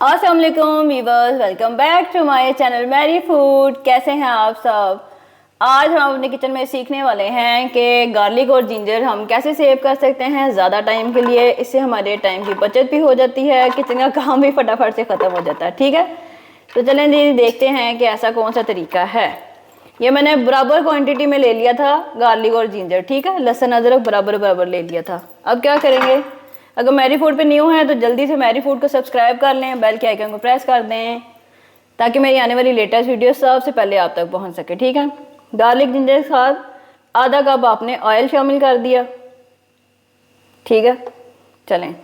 अस्सलाम वालेकुम viewers, welcome back to my channel Mary food. कैसे हैं आप सब। आज हम अपने किचन में सीखने वाले हैं कि गार्लिक और जिंजर हम कैसे सेव कर सकते हैं ज़्यादा टाइम के लिए। इससे हमारे टाइम की बचत भी हो जाती है, किचन का काम भी फटाफट से ख़त्म हो जाता है। ठीक है, तो चलें जी देखते हैं कि ऐसा कौन सा तरीका है। ये मैंने बराबर क्वांटिटी में ले लिया था गार्लिक और जिंजर। ठीक है, लहसुन अदरक बराबर बराबर ले लिया था। अब क्या करेंगे, अगर मैरी फूड पे न्यू हैं तो जल्दी से मैरी फूड को सब्सक्राइब कर लें, बेल के आइकन को प्रेस कर दें ताकि मेरी आने वाली लेटेस्ट वीडियो सबसे पहले आप तक पहुंच सके। ठीक है, गार्लिक जिंजर के साथ आधा कप आपने ऑयल शामिल कर दिया। ठीक है, चलें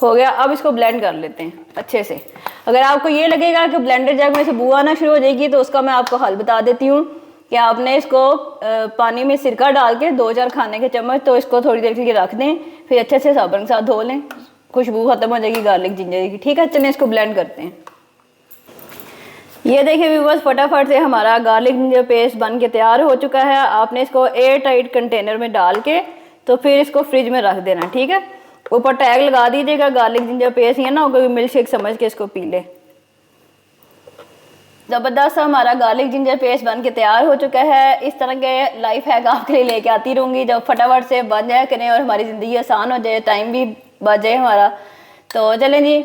हो गया। अब इसको ब्लेंड कर लेते हैं अच्छे से। अगर आपको ये लगेगा कि ब्लेंडर जग में से बू आना शुरू हो जाएगी तो उसका मैं आपको हल बता देती हूँ कि आपने इसको पानी में सिरका डाल के 2-4 खाने के चम्मच तो इसको थोड़ी देर के लिए रख दें, फिर अच्छे से साबुन के साथ धो लें, खुशबू खत्म हो जाएगी गार्लिक जिंजर की। ठीक है, चलें इसको ब्लेंड करते हैं। ये देखिए व्यूअर्स, फटाफट से हमारा गार्लिक जिंजर पेस्ट बन के तैयार हो चुका है। आपने इसको एयर टाइट कंटेनर में डाल के तो फिर इसको फ्रिज में रख देना। ठीक है, ऊपर टैग लगा दीजिएगा गार्लिक जिंजर पेस्ट, ये ना कोई मिल्क शेक समझ के इसको पी ले। ज़बरदस्त हमारा गार्लिक जिंजर पेस्ट बन के तैयार हो चुका है। इस तरह के लाइफ हैक आपके लिए लेके आती रहूँगी जब फटाफट से बन जाए करें और हमारी ज़िंदगी आसान हो जाए, टाइम भी बच जाए हमारा। तो चलें जी,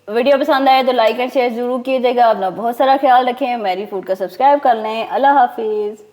वीडियो पसंद आए तो लाइक एंड शेयर ज़रूर कीजिएगा। अपना बहुत सारा ख्याल रखें, मैरी फूड का सब्सक्राइब कर लें। अल्लाह हाफिज़।